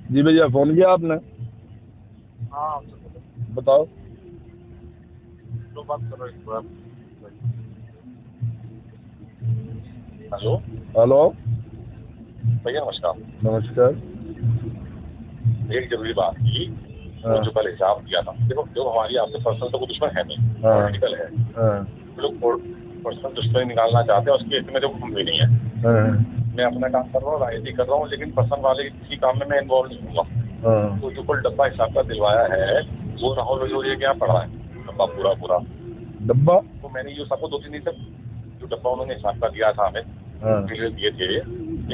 जी भैया, फोन किया आपने? हाँ, बताओ। तो बात कर रहे हैं। Hello hello. भैया, नमस्कार। नमस्कार। एक जरूरी बात की, हाँ। वो जो कल हिसाब दिया था, देखो जो हमारी आपसे पर्सनल तो कोई दुश्मन है नहीं, हाँ। पॉलिटिकल है। हाँ। लोग पर्सनल दुश्मनी निकालना चाहते हैं, उसके हित में जो हम भी नहीं है। हाँ। मैं अपना काम कर रहा हूँ, राजनीति कर रहा हूँ, लेकिन पर्सनल वाले किसी काम में मैं इन्वॉल्व नहीं हूँ। हाँ। तो जो कल डब्बा हिसाब का दिलवाया है, वो राहुल रजोरिया के यहाँ पड़ा है डब्बा पूरा। डब्बा? तो मैंने ये सबको 2-3 दिन तक जो डब्बा उन्होंने हिसाब का दिया था हमें, हाँ। दिए थे, एक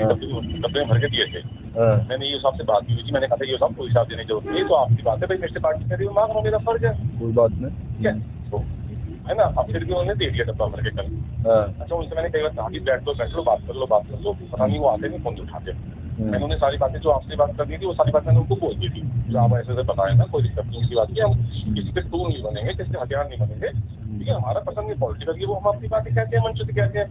हाँ। डब्बे में भर के दिए थे। हाँ। मैंने ये साहब से बात की हुई थी, मैंने कहा था ये साहब कोई हिसाब देने की जरूरत नहीं, तो आपकी बात है भाई, मेरे से पार्टी करी मांग रहा हूँ, मेरा फर्ज है, कोई बात नहीं। ठीक है। तो है ना, अब फिर भी उन्होंने दे दिया डब्बा भर के कल। हाँ। अच्छा, उनसे मैंने कई बार कहा कि बैठ लो, बात कर लो, पता नहीं वो आते नहीं, फोन उठाते। मैंने उन्हें सारी बातें जो आपसे बात करनी थी, वो सारी बात मैंने उनको बोल दी थी, जो आप ऐसे बताए ना, कोई दिक्कत नहीं की बात की, हम किसी के टूल नहीं बनेंगे, किसी के हथियार नहीं बनेंगे, ठीक है। हमारा पसंद ये पॉलिटिकल की, वो हम अपनी बातें कहते हैं, मंच से कहते हैं,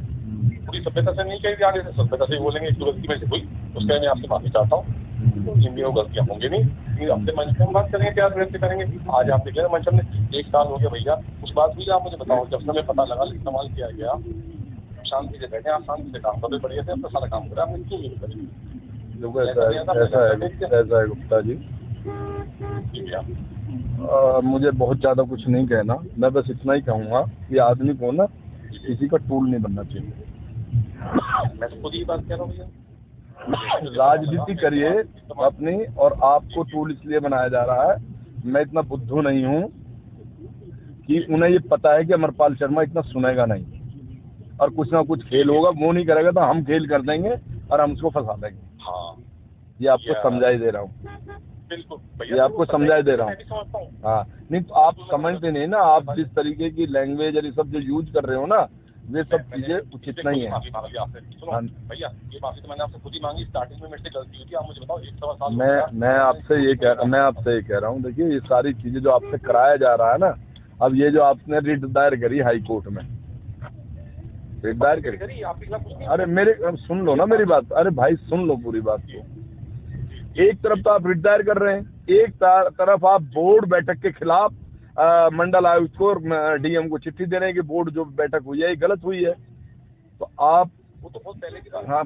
पूरी सभ्यता से नहीं कहेंगे, आगे से सभ्यता से बोलेंगे। एक गलती में से हुई, उसके लिए मैं आपसे माफी चाहता हूँ, तो जिंदगी में गलतियां होंगी नहीं, लेकिन अपने मंच में हम बात करेंगे, प्यार व्यक्त करेंगे। आज आप देख लें मंच में 1 साल हो गया भैया, कुछ बात हुई? आप मुझे बताओ, जब से हमें पता लगा, इस्तेमाल किया गया, शांति से बैठे, आप शांति से काम कर बढ़िया से, अपना सारा काम करें, आपने क्यों नहीं करें? देखो, ऐसा है गुप्ता जी, मुझे बहुत ज्यादा कुछ नहीं कहना, मैं बस इतना ही कहूँगा कि आदमी को ना किसी का टूल नहीं बनना चाहिए। मैं तो खुद ही बात कह रहा हूँ भैया, राजनीति करिए अपनी, और आपको टूल इसलिए बनाया जा रहा है। मैं इतना बुद्धू नहीं हूँ कि उन्हें ये पता है कि अमरपाल शर्मा इतना सुनेगा नहीं, और कुछ ना कुछ खेल होगा, वो नहीं करेगा तो हम खेल कर देंगे और हम उसको फंसा देंगे। हाँ, ये आपको समझाई दे रहा हूँ, बिल्कुल ये आपको समझाई दे रहा हूँ। हाँ, नहीं तो आप समझते नहीं ना, आप जिस तरीके की लैंग्वेज और ये सब जो यूज कर रहे हो ना, वे सब चीजें उचित नहीं है। भैया, ये माफी तो मैंने आपसे खुद ही मांगी, स्टार्टिंग में मेरे से गलती हुई थी, आप मुझे बताओ, 1-1.25 साल मैं आपसे ये कह रहा हूँ, देखिए ये सारी चीजें जो आपसे कराया जा रहा है ना, अब ये जो आपने रिट दायर करी हाई कोर्ट में, रिट दायर करी, अरे मेरे सुन लो ना मेरी बात, अरे भाई सुन लो पूरी बात को। एक तरफ तो आप रिट दायर कर रहे हैं, एक तरफ आप बोर्ड बैठक के खिलाफ मंडल आयुक्त को, डीएम को चिट्ठी दे रहे हैं कि बोर्ड जो बैठक हुई है ये गलत हुई है। तो आप, वो तो बहुत पहले की बात, हाँ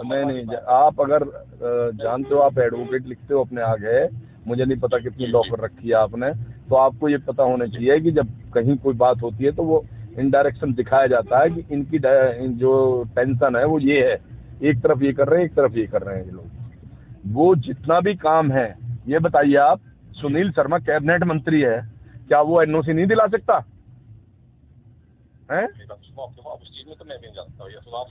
नहीं, आप अगर जानते हो, आप एडवोकेट लिखते हो अपने आगे, मुझे नहीं पता कितनी लॉ कर रखी है आपने, तो आपको ये पता होना चाहिए कि जब कहीं कोई बात होती है तो वो इनडायरेक्शन दिखाया जाता है कि इनकी जो टेंशन है वो ये है, एक तरफ ये कर रहे हैं, एक तरफ ये कर रहे हैं ये लोग। वो जितना भी काम है, ये बताइए आप, सुनील शर्मा कैबिनेट मंत्री है, क्या वो एनओसी नहीं दिला सकता है?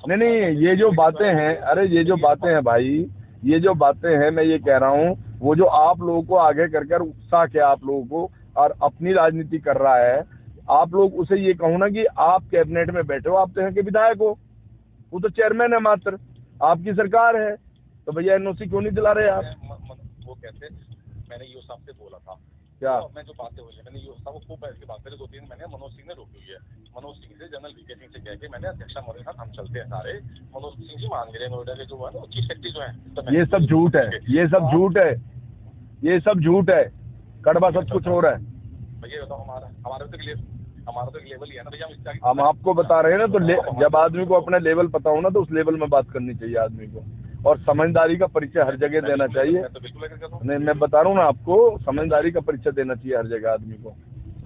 नहीं, ये जो बातें हैं, अरे ये जो बातें हैं भाई, ये जो बातें हैं, मैं ये कह रहा हूँ, वो जो आप लोगों को आगे कर उत्साह के आप लोगों को और अपनी राजनीति कर रहा है, आप लोग उसे ये कहो ना कि आप कैबिनेट में बैठे हो, आप तो यहाँ के विधायक हो, वो तो चेयरमैन है मात्र, आपकी सरकार है, तो भैया एनओसी क्यों नहीं दिला रहे आप? वो कहते, मैंने ये साहब से बोला था क्या, मैं जो बातें हुई है, मैंने ये साहब को खूब बैठ के बात करी, 2-3 महीने मनोज सिंह ने रोकी हुई है, मनोज सिंह से जनरल वीके सिंह से कह के मैंने अध्यक्षा मोदी साहब हम चलते हैं सारे, मनोज सिंह जी मान गए, नोएडा के जो है ना चीफ सेक्रेटरी जो है। ये सब झूठ है, ये सब झूठ है, ये सब झूठ है, कड़वा सब कुछ हो रहा है भैया। बताओ, हमारा तो एक लेवल ही है ना भैया, हम आपको बता रहे हैं ना, तो जब आदमी को अपना लेवल पता हो ना, तो उस लेवल में बात करनी चाहिए आदमी को, और समझदारी का परिचय हर जगह देना चाहिए। नहीं, मैं बता रहा हूँ ना आपको, समझदारी का परिचय देना चाहिए हर जगह आदमी को,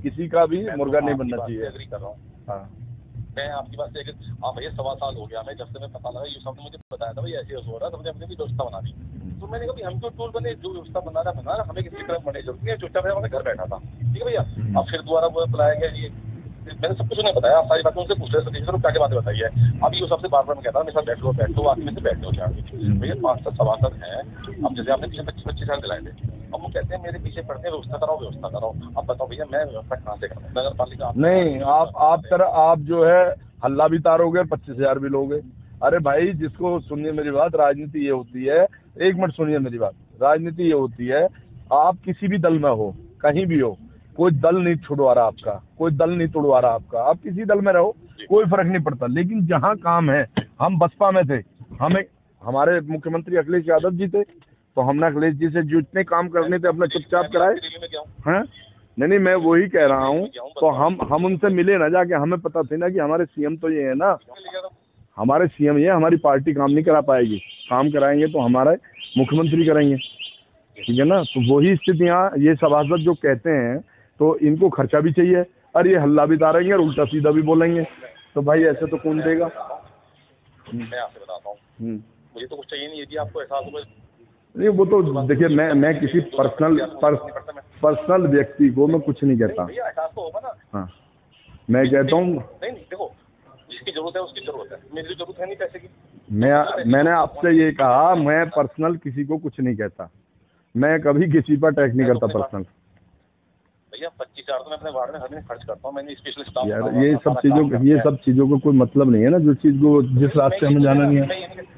किसी का भी मुर्गा नहीं बनना चाहिए। हाँ, मैं आपकी बात से हाँ भैया, 1.25 साल हो गया हमें, जब से मैं पता लगा, ये सब ने मुझे बताया था भैया ऐसे हो रहा, तो मैंने अपनी भी व्यवस्था बना दी। तो मैंने कहा हम क्यों टूल बने, जो व्यवस्था बना रहा, हमें किसी तरफ बनने की जरूरत नहीं है, चुपचाप मैं घर बैठा था, ठीक है भैया। अब फिर दोबारा वो बुलाया गया, ये मैंने सब कुछ उन्हें बताया, आप सारी बातें उनसे पूछ रहे थे, क्या क्या बातें बताई है। अभी वो सबसे बार बार मैं कहता हूँ, मेरे साथ बैठो, आदमी से बैठो भैया, 5-7 सभासद हैं, अब जैसे आपने 25 साल दिलाए थे, अब वो कहते हैं मेरे पीछे पड़ते हैं, व्यवस्था कराओ। अब बताओ भैया, मैं व्यवस्था कहाँ से कराऊँ? नगर पालिका नहीं, आप जो है हल्ला भी तारोगे, 25,000 भी लोगे। अरे भाई, जिसको, सुनिए मेरी बात, राजनीति ये होती है, एक मिनट सुनिए मेरी बात, राजनीति ये होती है, आप किसी भी दल में हो, कहीं भी हो, कोई दल नहीं छुड़वा रहा आपका, कोई दल नहीं तोड़वा रहा आपका, आप किसी दल में रहो, कोई फर्क नहीं पड़ता। लेकिन जहाँ काम है, हम बसपा में थे, हमें हमारे मुख्यमंत्री अखिलेश यादव जी थे, तो हम ना अखिलेश जी से जितने काम करने थे अपना चुपचाप कराए दिल्ली में गया हूँ, हैं। नहीं मैं वही कह रहा हूँ, तो हम उनसे मिले ना जाके, हमें पता थी ना कि हमारे सीएम तो ये है ना, हमारे सीएम ये, हमारी पार्टी काम नहीं करा पाएगी, काम कराएंगे तो हमारे मुख्यमंत्री करेंगे, ठीक है ना। तो वही स्थितियाँ ये सभासद जो कहते हैं, तो इनको खर्चा भी चाहिए, और ये हल्ला भी तारेंगे और उल्टा सीधा भी बोलेंगे, तो भाई ऐसे तो कौन देगा। मैं आपसे बताता हूँ, मुझे तो कुछ चाहिए नहीं, यदि आपको एहसास हो। नहीं वो तो देखिए, मैं किसी पर्सनल व्यक्ति को मैं कुछ नहीं कहता। एहसास तो होगा ना। हाँ मैं कहता हूँ, नहीं देखो, जिसकी जरूरत है उसकी जरूरत है, मेरी जरूरत है नहीं पैसे की। मैंने आपसे ये कहा, मैं पर्सनल किसी को कुछ नहीं कहता, मैं कभी किसी पर अटैक नहीं करता पर्सनल। भैया 25,000 तो मैं अपने वार्ड में हर महीने खर्च करता हूँ, मैंने स्पेशल स्टाफ यार ये सब चीजों को कोई मतलब नहीं है ना, जो चीज को जिस रास्ते हमें जाना नहीं है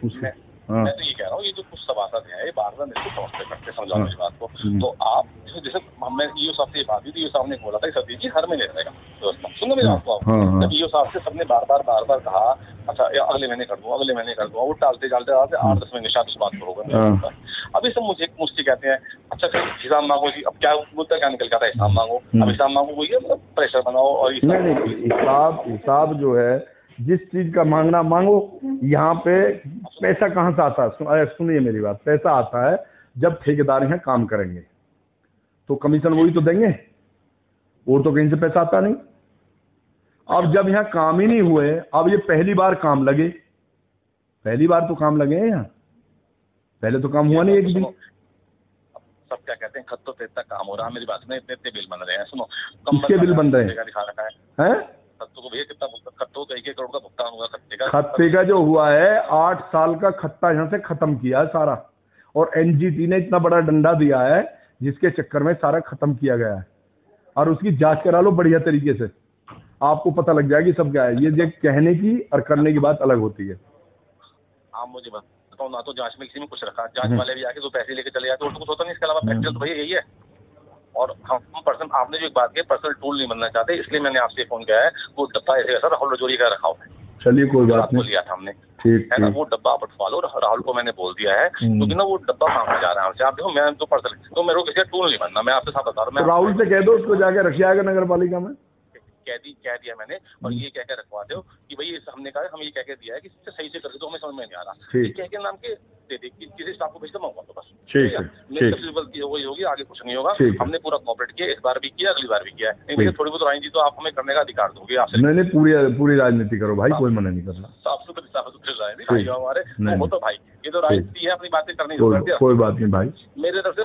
उसमें। हाँ मैं तो ये कह रहा हूँ, ये जो कुछ सभासद है ये बार बार मेरे को समझते करते समझाने की बात को, तो आप जैसे मैं ईओ साहब से बात हुई थी, ईओ साहब ने बोला था सतीश जी हर महीने रहेगा व्यवस्था। सुनो मेरी बात को, जब ईओ साहब से सबने बार बार कहा अच्छा अगले महीने कर दूँ, अगले महीने कर दूँ, वो टालते 8-10 महीने शायद उस बात पर होगा। अभी सब मुझसे कहते हैं अच्छा फिर हिसाब मांगो जी, अब क्या मुद्दा क्या निकल जाता है, हिसाब मांगो, अब हिसाब मांगो वही है, मतलब प्रेशर बनाओ। और हिसाब जो है, जिस चीज का मांगना मांगो, यहाँ पे पैसा कहाँ से आता है, सुनिए मेरी बात, पैसा आता है जब ठेकेदार यहाँ काम करेंगे तो कमीशन वही तो देंगे, और तो कहीं से पैसा आता नहीं। अब जब यहाँ काम ही नहीं हुए, अब ये पहली बार काम लगे, पहली बार तो काम लगे हैं यहाँ, पहले तो काम हुआ नहीं एक दिन। सब क्या कहते हैं खत तो इतना काम हो रहा है, मेरी बात में इतने बिल बन रहे हैं। सुनो किसके बिल बन रहे हैं, दिखा रखा है? खत्तों को भैया कितना खत्तों का 1 करोड़ का भुगतान हुआ खत्ते का जो हुआ है, 8 साल का खत्ता यहाँ से खत्म किया है सारा, और एनजीटी ने इतना बड़ा डंडा दिया है जिसके चक्कर में सारा खत्म किया गया है, और उसकी जांच करा लो बढ़िया तरीके से, आपको पता लग जाएगी सब क्या है। ये कहने की और करने की बात अलग होती है। आप मुझे बताओ ना, तो जांच में किसी में कुछ रखा, जांच वाले भी आके तो पैसे लेके चले जाते, और तो कुछ होता नहीं, इसके अलावा फैक्चुअल तो भैया यही है। और हम पर्सन, आपने जो एक बात की पर्सनल टूल नहीं बनना चाहते, इसलिए मैंने आपसे फोन किया है, वो डब्बा ऐसे ऐसा राहुल रजौरी का रखा हुआ है। चलिए कोई बात नहीं, लिया था हमने, ठीक है ना, वो डब्बा आप उठवा लो, राहुल को मैंने बोल दिया है, क्योंकि ना वो डब्बा मांगा जा रहा है हमसे। आप देखो मैं तो पर्सनल, तो मेरे को किसी का टूल नहीं बनना, मैं आपसे साफ बता रहा हूँ। राहुल से कह दो उसको जाके रखिए आएगा नगर पालिका में, कह दिया मैंने, और ये कह के रखवा दो कि भाई हमने कहा हम ये कह के दिया है कि सही से करके, तो हमें समझ में नहीं आ रहा, ये कह के नाम के दे दे, किसी स्टाफ को भेज दो, मंगवा दो बस। ठीक है, मेरी सबसे गलती वही होगी, आगे कुछ नहीं होगा। हमने पूरा कॉपरेट किया, इस बार भी किया, अगली बार भी किया है। नहीं थोड़ी बहुत राजनीति तो आप हमें करने का अधिकार दोगे आपसे। नहीं पूरी राजनीति करो भाई, कोई मना नहीं करना, साफ सुथरी राजनीति हमारे, वो तो भाई ये तो राजनीति है, अपनी बातें करनी है, कोई बात नहीं भाई। मेरे तरफ से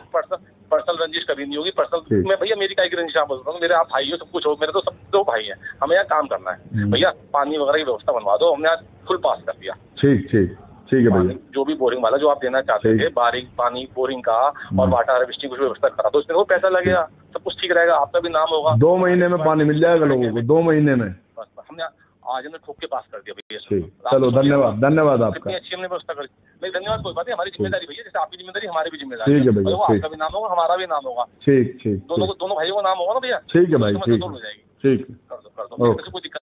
पर्सनल रंजिश कभी नहीं होगी, पर्सनल मैं भैया मेरी काय की रंजिश आप बोल रहा हूँ, मेरे आप भाई हो, सब कुछ हो, मेरे तो सब दो भाई हैं, हमें यहाँ काम करना है भैया, पानी वगैरह की व्यवस्था बनवा दो, हमने आज फुल पास कर दिया। ठीक है भैया, जो भी बोरिंग वाला जो आप देना चाहते थे, पानी बोरिंग का और वाटर हार्वेस्टिंग कुछ व्यवस्था करा दो, इसमें वो पैसा लगेगा, सब कुछ ठीक रहेगा, आपका भी नाम होगा, 2 महीने में पानी मिल जाएगा लोगों को, 2 महीने में। हमने आज हमने ठोक के पास कर दिया भैया। चलो धन्यवाद आपका, इतनी अच्छी हमने व्यवस्था करी। नहीं धन्यवाद, कोई बात नहीं, हमारी जिम्मेदारी भैया, जैसे आपकी जिम्मेदारी हमारी भी जिम्मेदारी। ठीक है भैया, आपका भी नाम होगा, हमारा भी नाम होगा, ठीक दोनों भाइयों का नाम होगा ना भैया। ठीक है भाई, ठीक है, कर दो, कोई दिक्कत